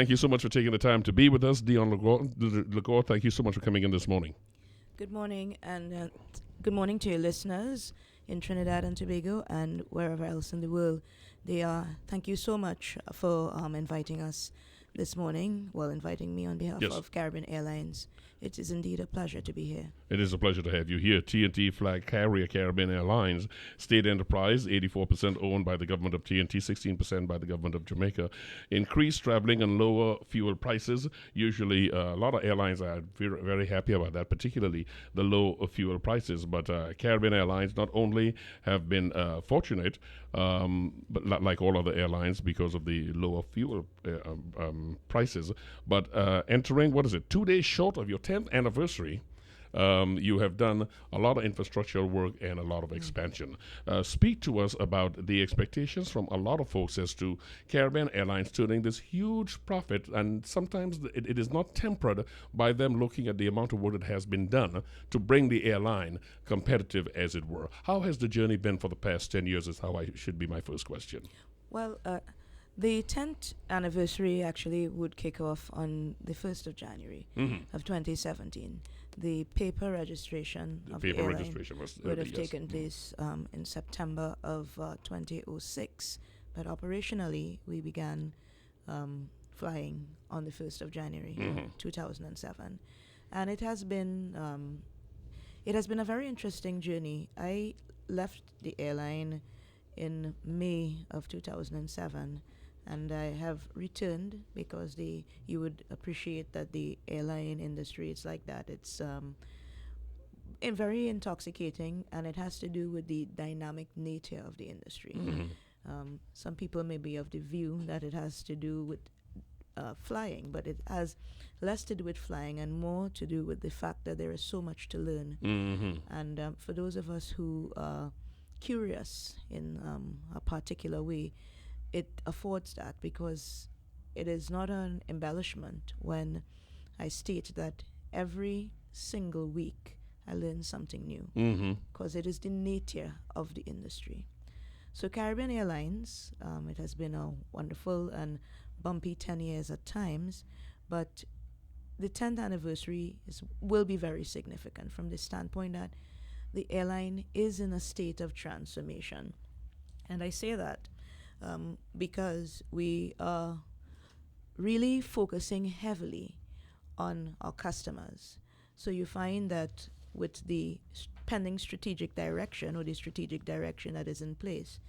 Thank you so much for taking the time to be with us, Dionne Ligoure. Thank you so much for coming in this morning. Good morning, and good morning to your listeners in Trinidad and Tobago and wherever else in the world they are. Thank you so much for inviting us this morning. Well, inviting me on behalf Yes. of Caribbean Airlines. It is indeed a pleasure to be here. It is a pleasure to have you here. TNT flag carrier Caribbean Airlines, state enterprise, 84% owned by the government of TNT, 16% by the government of Jamaica. Increased traveling and lower fuel prices. Usually, a lot of airlines are very, very happy about that, particularly the low fuel prices. But Caribbean Airlines not only have been fortunate, but like all other airlines because of the lower fuel prices, but entering, 2 days short of your 10th anniversary, you have done a lot of infrastructural work and a lot of expansion. Speak to us about the expectations from a lot of folks as to Caribbean Airlines turning this huge profit, and sometimes it is not tempered by them looking at the amount of work that has been done to bring the airline competitive, as it were. How has the journey been for the past 10 years is how I should be my first question. Well, the 10th anniversary actually would kick off on the 1st of January of 2017. The paper registration The of paper the airline registration was would early, have yes. taken place in September of 2006, but operationally we began flying on the 1st of January 2007, and it has been a very interesting journey. I left the airline in May of 2007, and I have returned because you would appreciate that the airline industry is like that. It's very intoxicating, and it has to do with the dynamic nature of the industry. Some people may be of the view that it has to do with flying, but it has less to do with flying and more to do with the fact that there is so much to learn. And for those of us who are curious in a particular way, it affords that, because it is not an embellishment when I state that every single week I learn something new, because it is the nature of the industry. So Caribbean Airlines, it has been a wonderful and bumpy 10 years at times, but the 10th anniversary will be very significant from the standpoint that the airline is in a state of transformation. And I say that because we are really focusing heavily on our customers. So you find that with the pending strategic direction, or the strategic direction that is in place,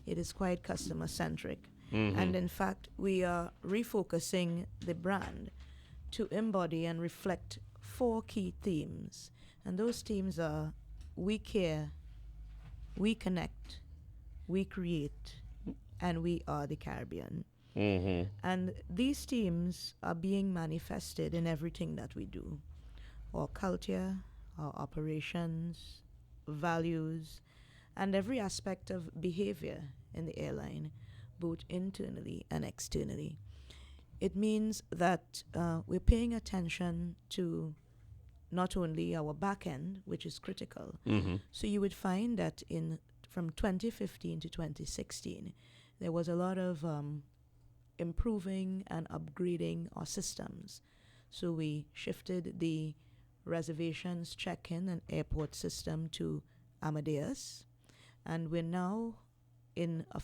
it is quite customer centric. And in fact, we are refocusing the brand to embody and reflect 4 key themes. And those themes are: we care, we connect, we create, and we are the Caribbean. And these themes are being manifested in everything that we do: our culture, our operations, values, and every aspect of behavior in the airline, both internally and externally. It means that we're paying attention to not only our back end, which is critical. So you would find that from 2015 to 2016, there was a lot of improving and upgrading our systems. So we shifted the reservations, check-in, and airport system to Amadeus, and we're now in a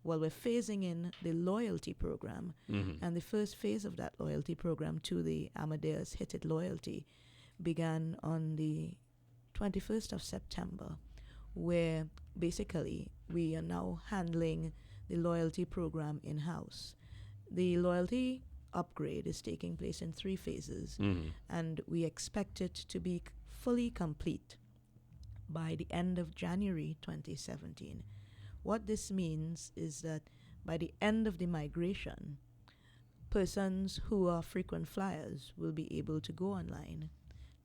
we're phasing in the loyalty program. And the first phase of that loyalty program to the Amadeus Hit It Loyalty began on the 21st of September, where basically we are now handling the loyalty program in-house. The loyalty upgrade is taking place in 3 phases, and we expect it to be fully complete by the end of January 2017. What this means is that by the end of the migration, persons who are frequent flyers will be able to go online,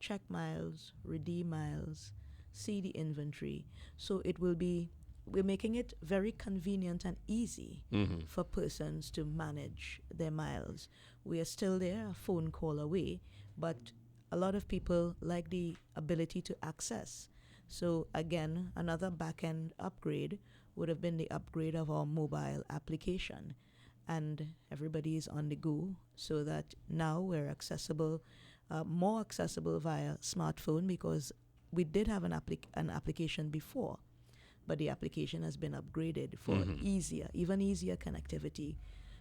check miles, redeem miles, see the inventory. So we're making it very convenient and easy for persons to manage their miles. We are still there, a phone call away, but a lot of people like the ability to access. So again, another back-end upgrade would have been the upgrade of our mobile application. and everybody is on the go, so that now we're accessible, more accessible via smartphone, because we did have an application before, but the application has been upgraded for even easier connectivity.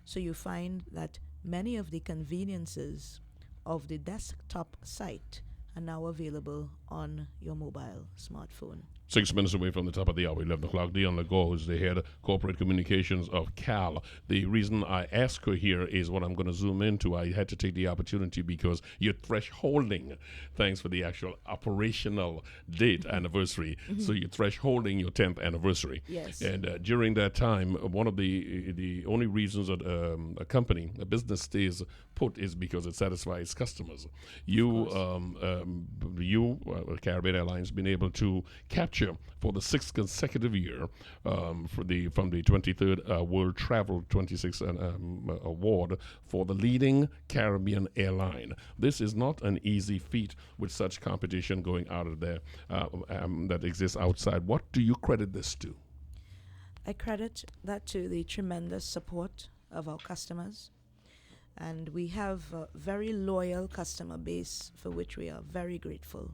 So you find that many of the conveniences of the desktop site are now available on your mobile smartphone. 6 minutes away from the top of the hour, 11 o'clock. Dionne Ligoure is the head of corporate communications of CAL. The reason I ask her here is what I'm going to zoom into. I had to take the opportunity because you're thresholding, thanks for the actual operational date anniversary. So you're thresholding your 10th anniversary. Yes. And during that time, one of the only reasons that a business stays put is because it satisfies customers. Caribbean Airlines, been able to capture for the 6th consecutive year from the 23rd World Travel 26 Award for the leading Caribbean airline. This is not an easy feat with such competition going out of there that exists outside. What do you credit this to? I credit that to the tremendous support of our customers. And we have a very loyal customer base for which we are very grateful.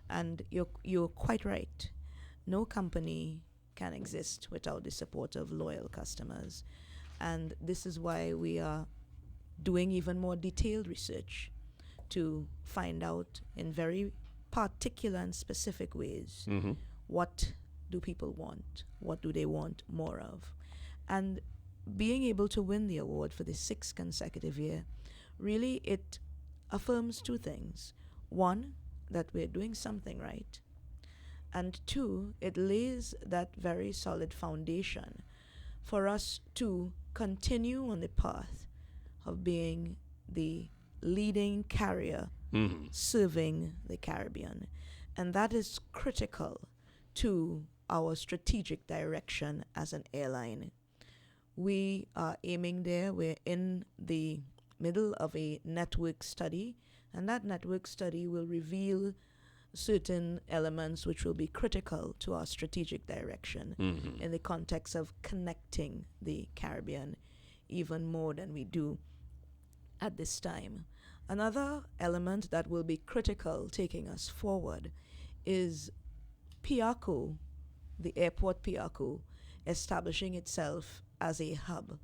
And you're quite right. No company can exist without the support of loyal customers. And this is why we are doing even more detailed research to find out in very particular and specific ways what do people want, what do they want more of. And being able to win the award for the 6th consecutive year, really it affirms two things. One, that we're doing something right. And two, it lays that very solid foundation for us to continue on the path of being the leading carrier serving the Caribbean. And that is critical to our strategic direction as an airline. We are aiming there. We're in the middle of a network study, and that network study will reveal certain elements which will be critical to our strategic direction in the context of connecting the Caribbean even more than we do at this time. Another element that will be critical taking us forward is Piarco, the airport Piarco, establishing itself as a hub.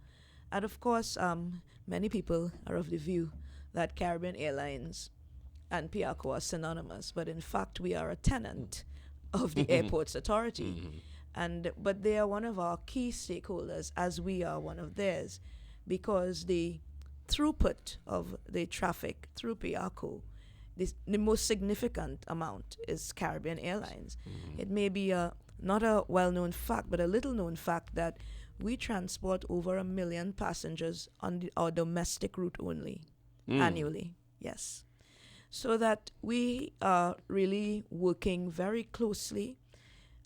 And of course, many people are of the view that Caribbean Airlines and Piarco are synonymous, but in fact we are a tenant of the Airports Authority. But they are one of our key stakeholders, as we are one of theirs, because the throughput of the traffic through Piarco, the most significant amount is Caribbean Airlines. It may be not a well-known fact, but a little-known fact that we transport over 1 million passengers on our domestic route only annually. Yes. So that we are really working very closely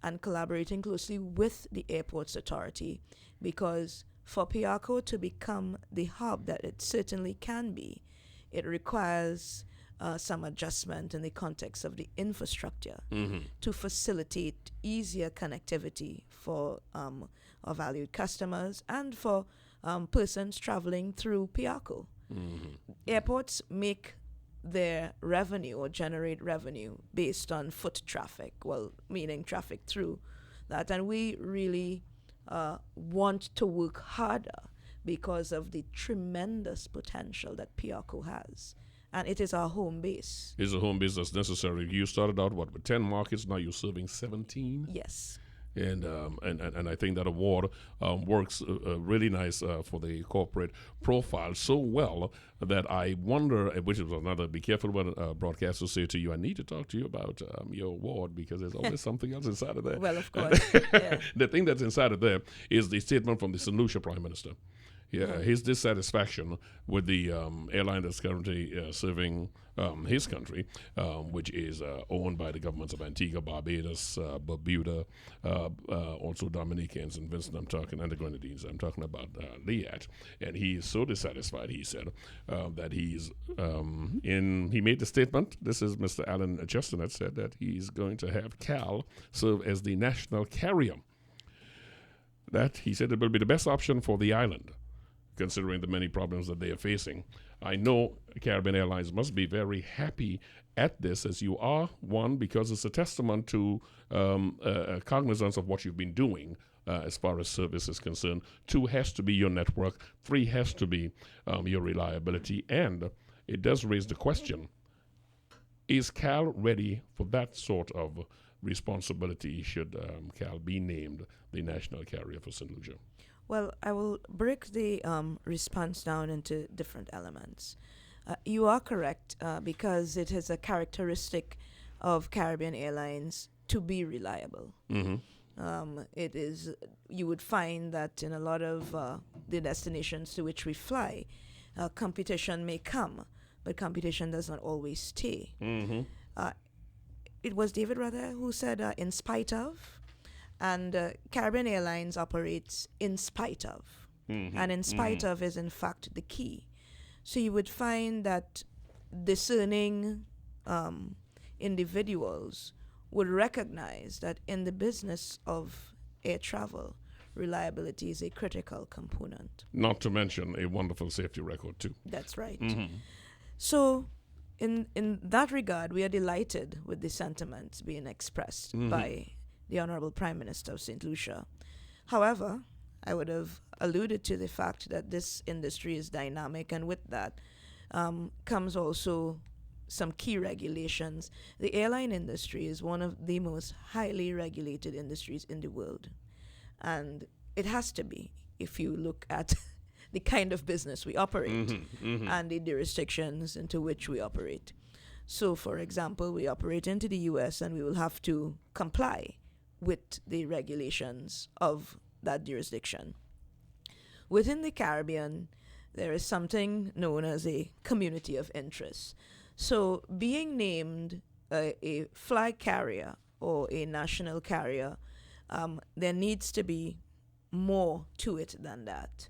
and collaborating closely with the Airports Authority, because for Piarco to become the hub that it certainly can be, it requires some adjustment in the context of the infrastructure to facilitate easier connectivity for our valued customers and for persons traveling through Piarco. Airports make their revenue or generate revenue based on foot traffic, well, meaning traffic through that. And we really want to work harder because of the tremendous potential that Piarco has. And it is our home base. It's a home base that's necessary. You started out, with 10 markets? Now you're serving 17? Yes. And I think that award works really nice for the corporate profile so well that I wonder, which is another, be careful when broadcasters say to you, I need to talk to you about your award, because there's always something else inside of there. Well, of course. Yeah. The thing that's inside of there is the statement from the St. Lucia Prime Minister. Yeah, his dissatisfaction with the airline that's currently serving his country, which is owned by the governments of Antigua, Barbados, Bermuda, also Dominicans and Vincent, and the Grenadines. I'm talking about Liat. And he is so dissatisfied, he said, that he made the statement, this is Mr. Alan Justinet said, that he's going to have CAL serve as the national carrier. That, he said, it will be the best option for the island. considering the many problems that they are facing. I know Caribbean Airlines must be very happy at this, as you are, one, because it's a testament to cognizance of what you've been doing as far as service is concerned. Two has to be your network. Three has to be your reliability. And it does raise the question, is Cal ready for that sort of responsibility should Cal be named the national carrier for St. Lucia? Well, I will break the response down into different elements. You are correct because it is a characteristic of Caribbean Airlines to be reliable. It is. You would find that in a lot of the destinations to which we fly, competition may come, but competition does not always stay. It was David Ruther who said, "In spite of," and Caribbean Airlines operates in spite of, and in spite of is in fact the key. So you would find that discerning individuals would recognize that in the business of air travel, reliability is a critical component. Not to mention a wonderful safety record, too. That's right. So in that regard, we are delighted with the sentiments being expressed by the Honorable Prime Minister of St. Lucia. However, I would have alluded to the fact that this industry is dynamic, and with that comes also some key regulations. The airline industry is one of the most highly regulated industries in the world, and it has to be if you look at the kind of business we operate and the jurisdictions into which we operate. So, for example, we operate into the U.S. and we will have to comply with the regulations of that jurisdiction. Within the Caribbean, there is something known as a community of interest. So being named a flag carrier or a national carrier, there needs to be more to it than that.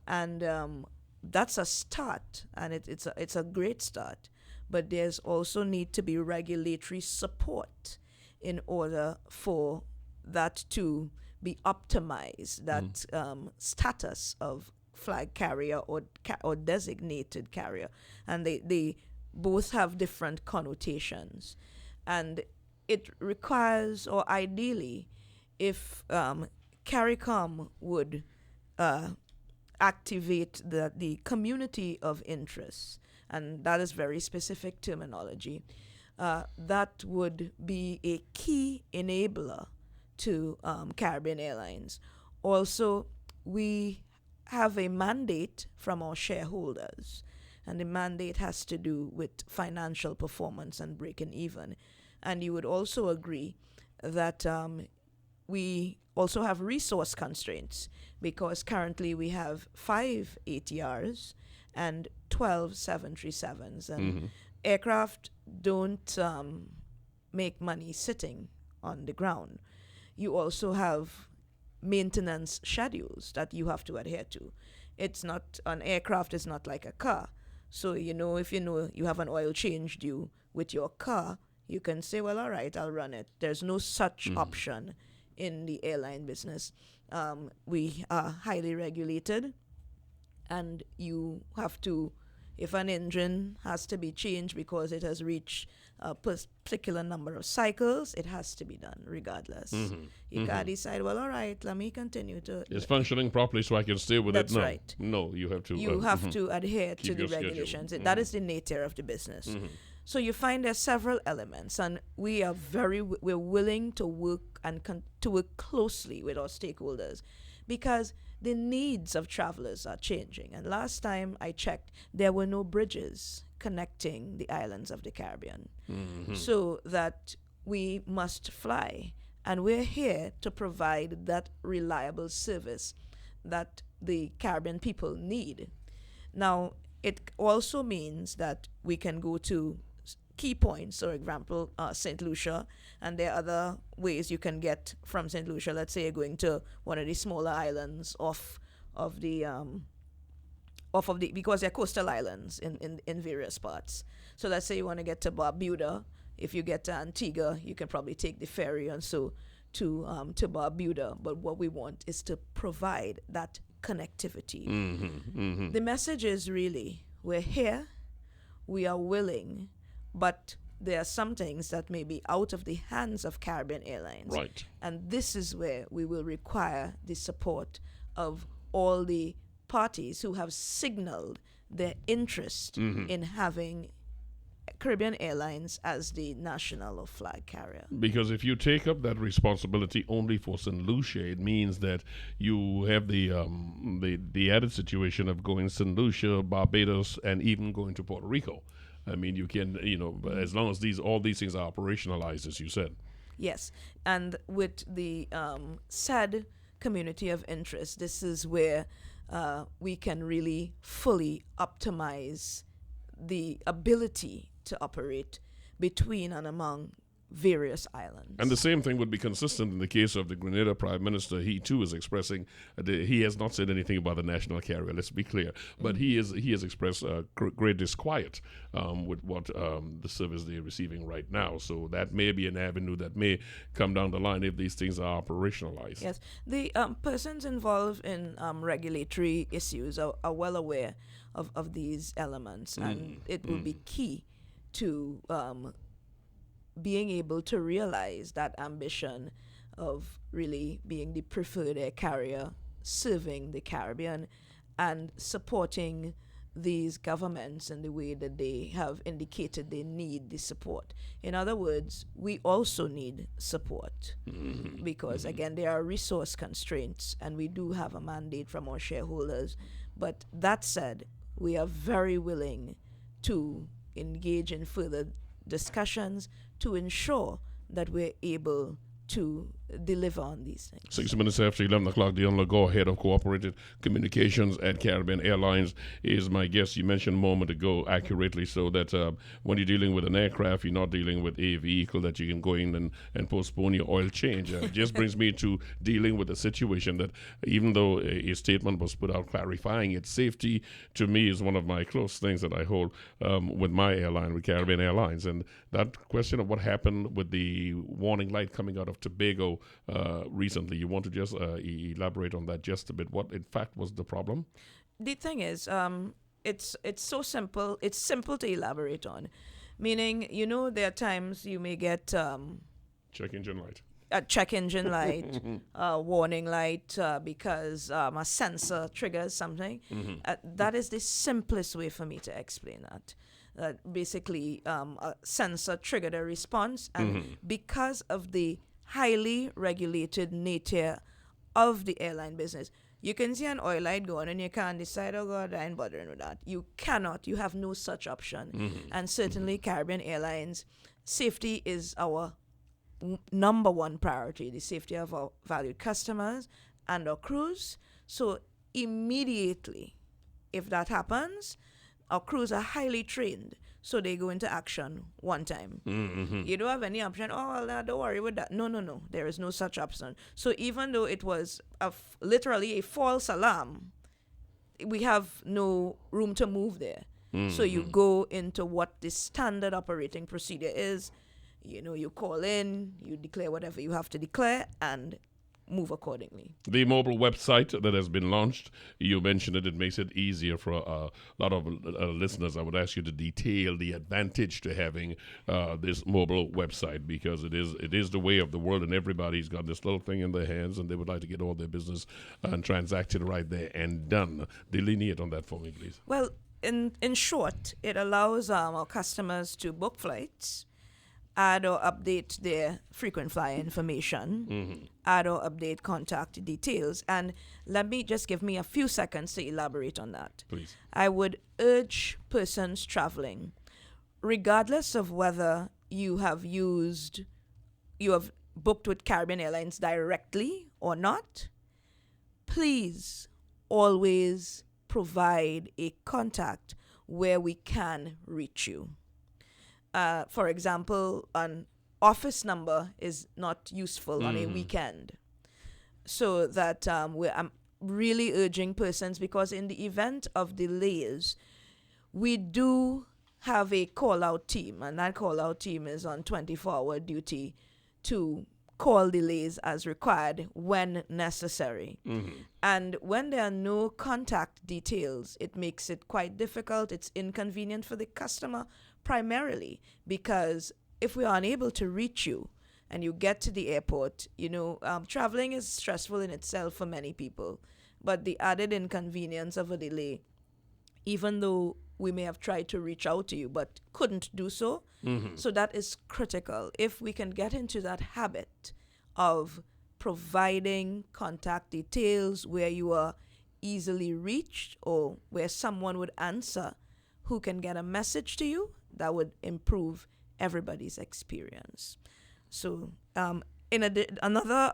And that's a start, and it's a great start. But there's also need to be regulatory support in order for that to be optimized, that status of flag carrier or designated carrier. And they both have different connotations. And it requires, or ideally, if CARICOM would activate the community of interest, and that is very specific terminology, that would be a key enabler to Caribbean Airlines. Also, we have a mandate from our shareholders, and the mandate has to do with financial performance and breaking even. And you would also agree that we also have resource constraints, because currently we have 5 ATRs and 12 737s, and aircraft don't make money sitting on the ground. You also have maintenance schedules that you have to adhere to. It's not, an aircraft is not like a car. So, if you have an oil change due with your car, you can say, well, all right, I'll run it. There's no such option in the airline business. We are highly regulated, and you have to, if an engine has to be changed because it has reached a particular number of cycles, it has to be done regardless. You can't decide, well, all right, let me continue to... It's functioning properly so I can stay with That's it. No, right. No, you have to... You have to adhere to the your schedule. regulations. That is the nature of the business. So you find there's several elements, and we're willing to work and to work closely with our stakeholders, because the needs of travelers are changing. And last time I checked, there were no bridges connecting the islands of the Caribbean. So that we must fly, and we're here to provide that reliable service that the Caribbean people need. Now, it also means that we can go to key points, for example, St. Lucia, and there are other ways you can get from St. Lucia. Let's say you're going to one of the smaller islands off of the because they're coastal islands in various parts. So let's say you want to get to Barbuda. If you get to Antigua, you can probably take the ferry and so to Barbuda. But what we want is to provide that connectivity. Mm-hmm. The message is really, we're here, we are willing, but there are some things that may be out of the hands of Caribbean Airlines. Right. And this is where we will require the support of all the parties who have signaled their interest in having Caribbean Airlines as the national or flag carrier. Because if you take up that responsibility only for St. Lucia, it means that you have the added situation of going St. Lucia, Barbados, and even going to Puerto Rico. I mean, you can, as long as all these things are operationalized, as you said. Yes, and with the SAD community of interest, this is where we can really fully optimize the ability to operate between and among various islands. And the same thing would be consistent in the case of the Grenada Prime Minister. He too is expressing. He has not said anything about the national carrier. Let's be clear, but he has expressed great disquiet with what the service they're receiving right now. So that may be an avenue that may come down the line if these things are operationalized. Yes, the persons involved in regulatory issues are well aware of these elements, and it will be key to being able to realize that ambition of really being the preferred air carrier serving the Caribbean and supporting these governments in the way that they have indicated they need the support. In other words, we also need support because, again, there are resource constraints and we do have a mandate from our shareholders. But that said, we are very willing to engage in further discussions to ensure that we're able to deliver on these things. 6 minutes after 11 o'clock, Dionne Ligoure, head of cooperative communications at Caribbean Airlines, is my guest. You mentioned a moment ago accurately so that when you're dealing with an aircraft, you're not dealing with a vehicle that you can go in and postpone your oil change. It just brings me to dealing with a situation that even though a statement was put out clarifying its safety, to me is one of my close things that I hold with my airline, with Caribbean Airlines. And that question of what happened with the warning light coming out of Tobago recently, you want to just elaborate on that just a bit? What in fact was the problem? The thing is, it's so simple. It's simple to elaborate on. Meaning, there are times you may get Check engine light. a check engine light, a warning light because a sensor triggers something. That is the simplest way for me to explain that. Basically, a sensor triggered a response, and because of the highly regulated nature of the airline business, you can see an oil light going and you can't decide, oh God, I ain't bothering with that. You cannot. You have no such option. And certainly Caribbean Airlines, safety is our number one priority, the safety of our valued customers and our crews. So immediately, if that happens, our crews are highly trained, so they go into action one time. You don't have any option, oh, well, don't worry with that. No. There is no such option. So even though it was literally a false alarm, we have no room to move there. So you go into what the standard operating procedure is. You call in, you declare whatever you have to declare, and move accordingly. The mobile website that has been launched, you mentioned it makes it easier for a lot of listeners. I would ask you to detail the advantage to having this mobile website, because it is the way of the world, and everybody's got this little thing in their hands and they would like to get all their business and transacted right there and done. Delineate on that for me, please. Well, in short, it allows our customers to book flights, add or update their frequent flyer information, add or update contact details. And let me just give me a few seconds to elaborate on that. Please. I would urge persons traveling, regardless of whether you have booked with Caribbean Airlines directly or not, please always provide a contact where we can reach you. For example, an office number is not useful on a weekend. So that I'm really urging persons, because in the event of delays, we do have a call-out team, and that call-out team is on 24-hour duty to call delays as required when necessary. And when there are no contact details, it makes it quite difficult. It's inconvenient for the customer primarily because if we are unable to reach you and you get to the airport, traveling is stressful in itself for many people. But the added inconvenience of a delay, even though we may have tried to reach out to you but couldn't do so. So that is critical. If we can get into that habit of providing contact details where you are easily reached or where someone would answer who can get a message to you, that would improve everybody's experience. So another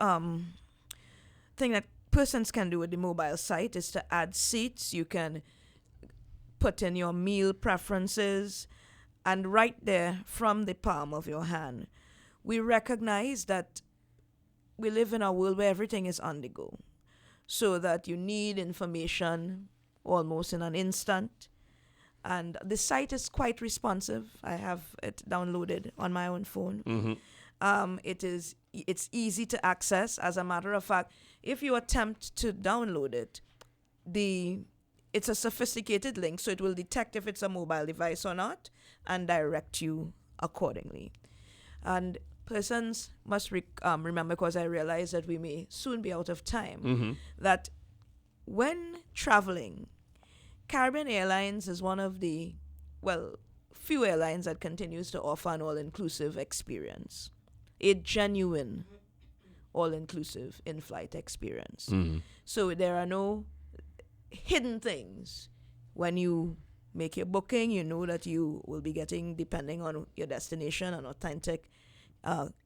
thing that persons can do with the mobile site is to add seats. You can put in your meal preferences, and right there from the palm of your hand. We recognize that we live in a world where everything is on the go, so that you need information almost in an instant. And the site is quite responsive. I have it downloaded on my own phone. It's easy to access. As a matter of fact, if you attempt to download it, it's a sophisticated link, so it will detect if it's a mobile device or not and direct you accordingly. And persons must remember, because I realize that we may soon be out of time, that when traveling, Caribbean Airlines is one of the, few airlines that continues to offer an all-inclusive experience, a genuine all-inclusive in-flight experience. So there are no hidden things. When you make your booking, you know that you will be getting, depending on your destination, an authentic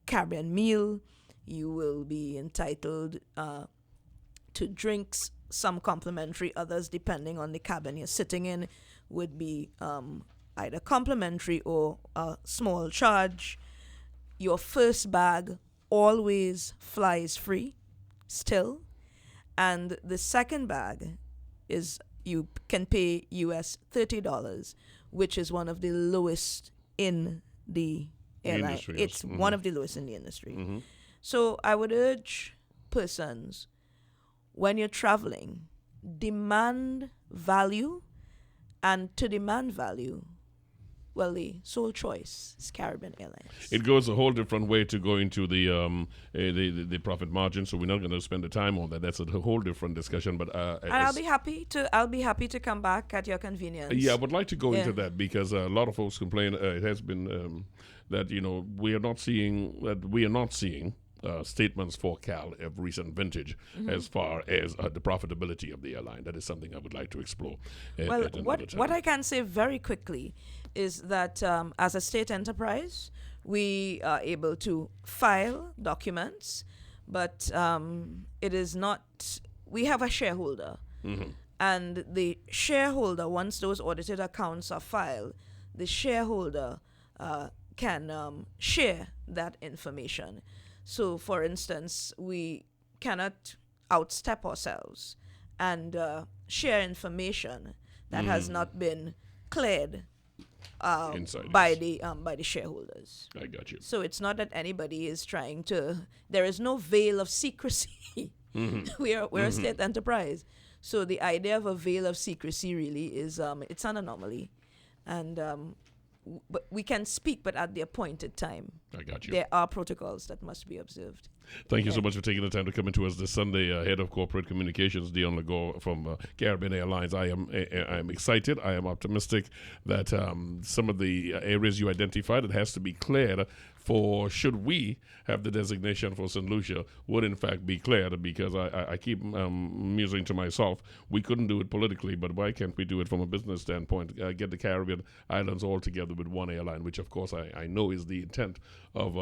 Caribbean meal. You will be entitled to drinks, some complimentary, others depending on the cabin you're sitting in would be either complimentary or a small charge. Your first bag always flies free still, and the second bag is you can pay US $30, which is one of the lowest in the airline. Industry, it's yes. one of the lowest in the industry. So I would urge persons, when you're traveling, demand value, and to demand value, the sole choice is Caribbean Airlines. It goes a whole different way to go into the profit margin, so we're not going to spend the time on that. That's a whole different discussion. But and I'll be happy to come back at your convenience. Yeah, I would like to go into that because a lot of folks complain. It has been that we are not seeing statements for CAL of recent vintage as far as the profitability of the airline. That is something I would like to explore. What I can say very quickly is that as a state enterprise, we are able to file documents, but it is not. We have a shareholder, and the shareholder, once those audited accounts are filed, the shareholder can share that information. So, for instance, we cannot outstep ourselves and share information that has not been cleared by the shareholders. I got you. So it's not that anybody is trying to. There is no veil of secrecy. We're a state enterprise, so the idea of a veil of secrecy really is it's an anomaly, and but we can speak, but at the appointed time. I got you. There are protocols that must be observed. Thank you so much for taking the time to come into us this Sunday. Head of Corporate Communications, Dionne Ligoure from Caribbean Airlines. I am excited. I am optimistic that some of the areas you identified, it has to be cleared for should we have the designation for St. Lucia would in fact be cleared, because I keep musing to myself, we couldn't do it politically, but why can't we do it from a business standpoint? Get the Caribbean islands all together with one airline, which of course I know is the intent of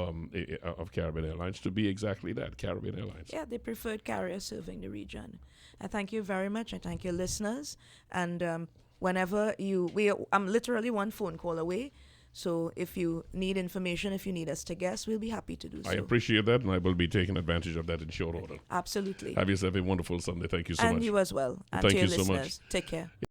Caribbean Airlines to be exactly that, Caribbean Airlines. Yeah, the preferred carrier serving the region. I thank you very much. I thank your listeners. And whenever I'm literally one phone call away. So if you need information, if you need us to guest, we'll be happy to do so. I appreciate that, and I will be taking advantage of that in short order. Absolutely. Have yourself a wonderful Sunday. Thank you so much. And you as well. And Thank to your you so listeners. much. Take care.